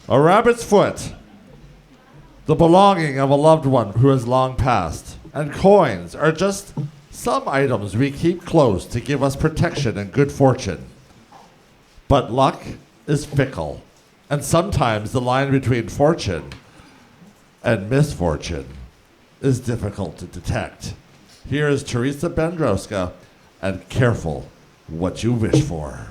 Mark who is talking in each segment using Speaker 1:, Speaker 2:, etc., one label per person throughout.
Speaker 1: A rabbit's foot, the belonging of a loved one who has long passed, and coins are just some items we keep close to give us protection and good fortune. But luck is fickle, and sometimes the line between fortune and misfortune is difficult to detect. Here is Teresa Bandrowska, and careful what you wish for.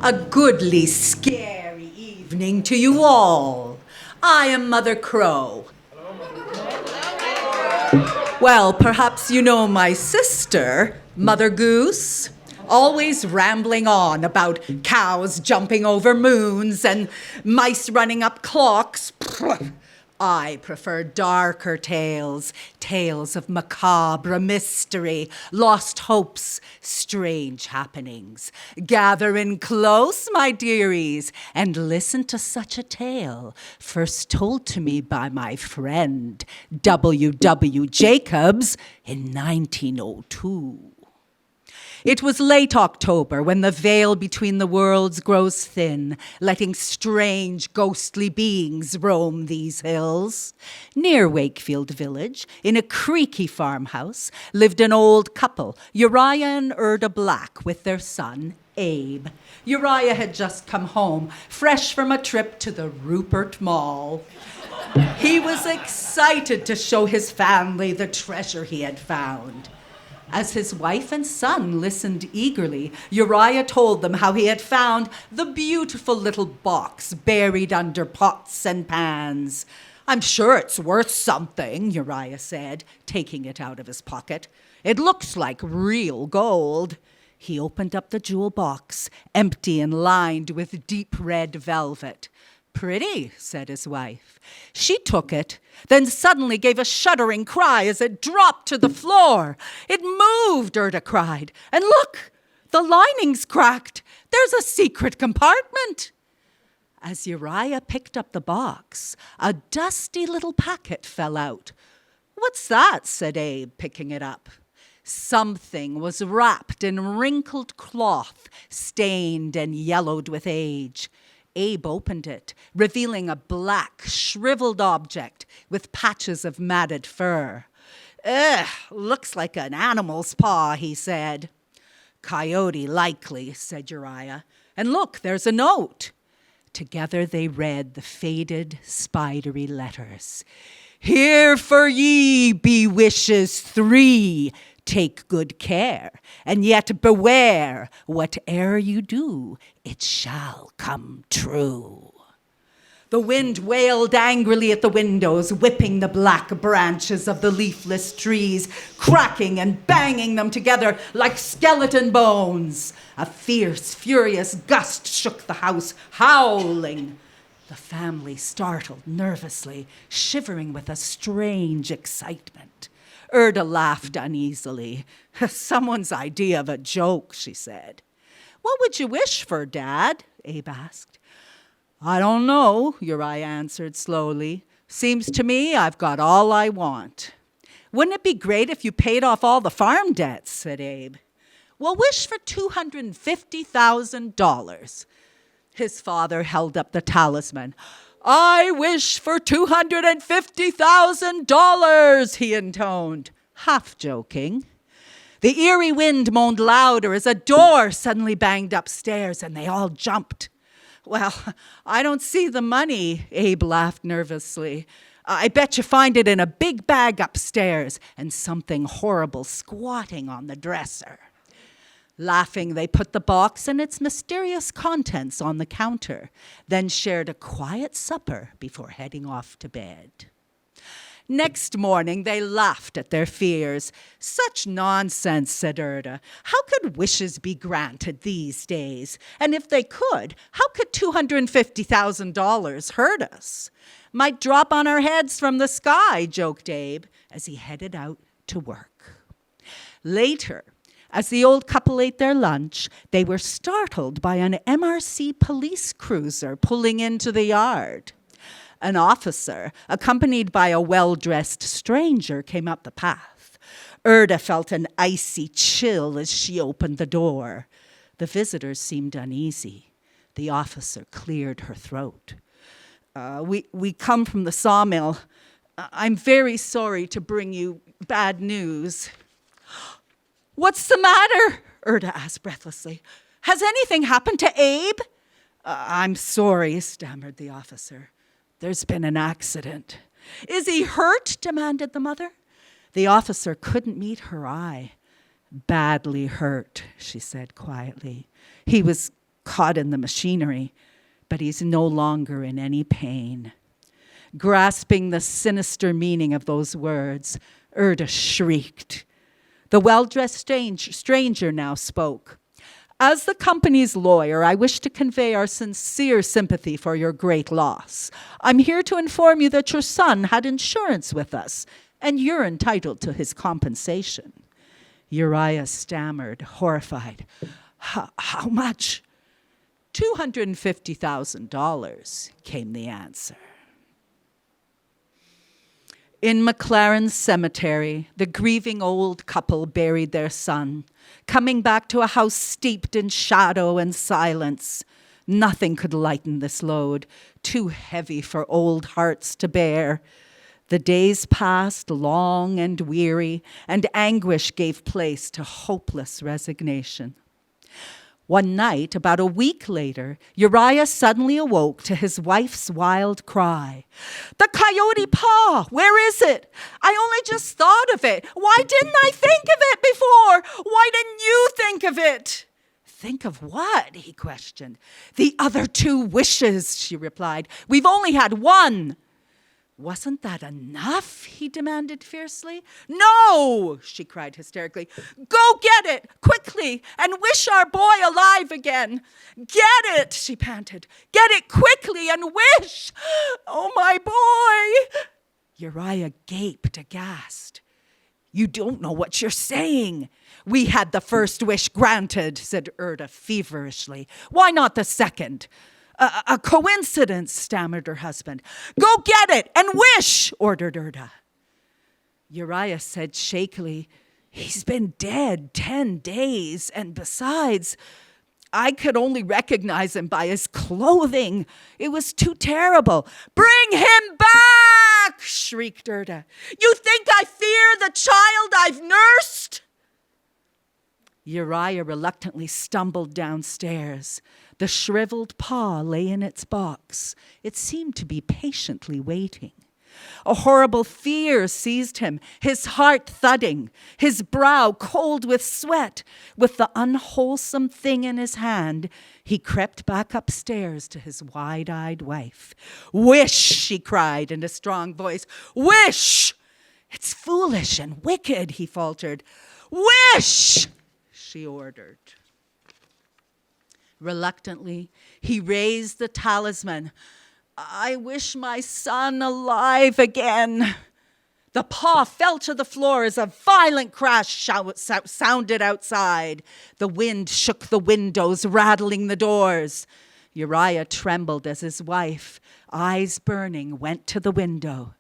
Speaker 2: A goodly, scary evening to you all. I am Mother Crow. Well, perhaps you know my sister, Mother Goose, always rambling on about cows jumping over moons and mice running up clocks. I prefer darker tales, tales of macabre mystery, lost hopes, strange happenings. Gather in close, my dearies, and listen to such a tale, first told to me by my friend W. Jacobs in 1902. It was late October when the veil between the worlds grows thin, letting strange ghostly beings roam these hills. Near Wakefield Village, in a creaky farmhouse, lived an old couple, Uriah and Erda Black, with their son, Abe. Uriah had just come home, fresh from a trip to the Rupert Mall. He was excited to show his family the treasure he had found. As his wife and son listened eagerly, Uriah told them how he had found the beautiful little box buried under pots and pans. "I'm sure it's worth something," Uriah said, taking it out of his pocket. "It looks like real gold." He opened up the jewel box, empty and lined with deep red velvet. "Pretty," said his wife. She took it, then suddenly gave a shuddering cry as it dropped to the floor. "It moved," Erda cried. "And look, the lining's cracked. There's a secret compartment." As Uriah picked up the box, a dusty little packet fell out. "What's that?" said Abe, picking it up. Something was wrapped in wrinkled cloth, stained and yellowed with age. Abe opened it, revealing a black, shriveled object with patches of matted fur. "Ugh, looks like an animal's paw," he said. "Coyote likely," said Uriah. "And look, there's a note." Together they read the faded, spidery letters. "Here for ye be wishes 3. Take good care, and yet beware, whate'er you do, it shall come true." The wind wailed angrily at the windows, whipping the black branches of the leafless trees, cracking and banging them together like skeleton bones. A fierce, furious gust shook the house, howling. The family startled nervously, shivering with a strange excitement. Erda laughed uneasily. "Someone's idea of a joke," she said. "What would you wish for, Dad?" Abe asked. "I don't know," Uriah answered slowly. "Seems to me I've got all I want." "Wouldn't it be great if you paid off all the farm debts?" said Abe. "Well, wish for $250,000. His father held up the talisman. "I wish for $250,000, he intoned, half joking. The eerie wind moaned louder as a door suddenly banged upstairs, and they all jumped. "Well, I don't see the money," Abe laughed nervously. "I bet you find it in a big bag upstairs and something horrible squatting on the dresser." Laughing, they put the box and its mysterious contents on the counter, then shared a quiet supper before heading off to bed. Next morning, they laughed at their fears. "Such nonsense," said Erda. "How could wishes be granted these days? And if they could, how could $250,000 hurt us?" "Might drop on our heads from the sky," joked Abe, as he headed out to work. Later, as the old couple ate their lunch, they were startled by an MRC police cruiser pulling into the yard. An officer, accompanied by a well-dressed stranger, came up the path. Erda felt an icy chill as she opened the door. The visitors seemed uneasy. The officer cleared her throat. We come from the sawmill. I'm very sorry to bring you bad news. What's the matter? Erda asked breathlessly. Has anything happened to Abe? I'm sorry, stammered the officer. There's been an accident. Is he hurt? Demanded the mother. The officer couldn't meet her eye. Badly hurt, she said quietly. He was caught in the machinery, but he's no longer in any pain. Grasping the sinister meaning of those words, Erda shrieked. The well-dressed stranger now spoke. As the company's lawyer, I wish to convey our sincere sympathy for your great loss. I'm here to inform you that your son had insurance with us, and you're entitled to his compensation. Uriah stammered, horrified. How much? $250,000, came the answer. In McLaren's cemetery, the grieving old couple buried their son, coming back to a house steeped in shadow and silence. Nothing could lighten this load, too heavy for old hearts to bear. The days passed long and weary, and anguish gave place to hopeless resignation. One night, about a week later, Uriah suddenly awoke to his wife's wild cry. The coyote paw, where is it? I only just thought of it. Why didn't I think of it before? Why didn't you think of it? Think of what? He questioned. The other 2 wishes, she replied. We've only had one. Wasn't that enough? He demanded fiercely. No, she cried hysterically. Go get it, quickly, and wish our boy alive again. Get it, she panted. Get it quickly and wish. Oh, my boy. Uriah gaped aghast. You don't know what you're saying. We had the first wish granted, said Erda feverishly. Why not the second? A coincidence, stammered her husband. Go get it and wish, ordered Erda. Uriah said shakily, he's been dead 10 days, and besides, I could only recognize him by his clothing. It was too terrible. Bring him back, shrieked Erda. You think I fear the child I've nursed? Uriah reluctantly stumbled downstairs. The shriveled paw lay in its box. It seemed to be patiently waiting. A horrible fear seized him, his heart thudding, his brow cold with sweat. With the unwholesome thing in his hand, he crept back upstairs to his wide-eyed wife. Wish, she cried in a strong voice. Wish! It's foolish and wicked, he faltered. Wish! She ordered. Reluctantly, he raised the talisman. I wish my son alive again. The paw fell to the floor as a violent crash sounded outside. The wind shook the windows, rattling the doors. Uriah trembled as his wife, eyes burning, went to the window.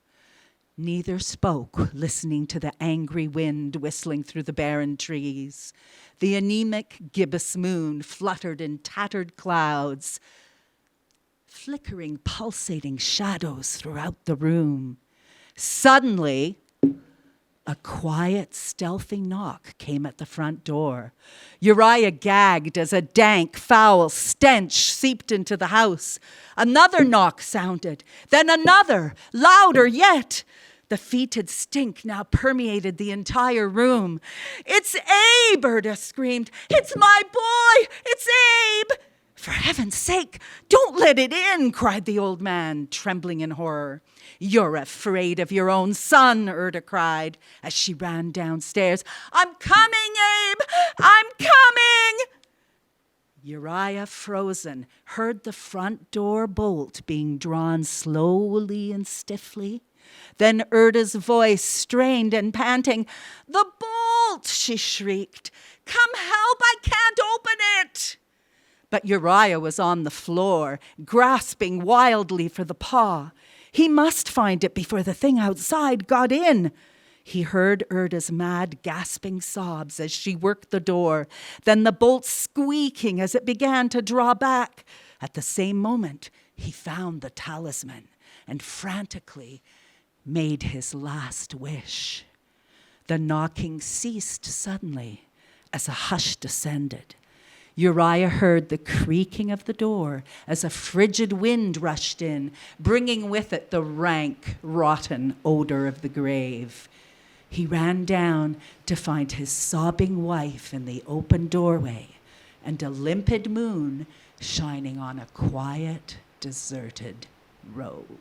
Speaker 2: Neither spoke, listening to the angry wind whistling through the barren trees. The anemic gibbous moon fluttered in tattered clouds, flickering, pulsating shadows throughout the room. Suddenly, a quiet, stealthy knock came at the front door. Uriah gagged as a dank, foul stench seeped into the house. Another knock sounded, then another, louder yet. The fetid stink now permeated the entire room. It's Abe, Erda screamed. It's my boy! It's Abe! For heaven's sake, don't let it in, cried the old man, trembling in horror. You're afraid of your own son, Erda cried as she ran downstairs. I'm coming, Abe! I'm coming! Uriah, frozen, heard the front door bolt being drawn slowly and stiffly. Then Erda's voice, strained and panting. The bolt, she shrieked. Come help, I can't open it. But Uriah was on the floor, grasping wildly for the paw. He must find it before the thing outside got in. He heard Erda's mad, gasping sobs as she worked the door, then the bolt squeaking as it began to draw back. At the same moment, he found the talisman and frantically made his last wish. The knocking ceased suddenly as a hush descended. Uriah heard the creaking of the door as a frigid wind rushed in, bringing with it the rank, rotten odor of the grave. He ran down to find his sobbing wife in the open doorway and a limpid moon shining on a quiet, deserted road.